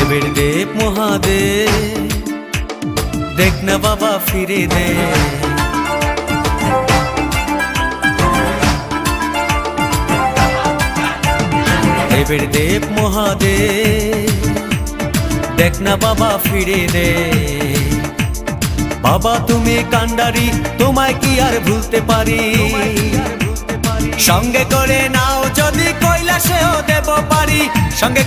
দেবের দেব মহাদেব, দেখ না বাবা ফিরে দে। দেবের দেব মহাদেব, দেখ না বাবা ফিরে দে। বাবা তুমি কান্ডারি, তোমায় কি আর ভুলতে পারি? সঙ্গে করে নাও যদি কৈলাসেও দেব পারি, সঙ্গে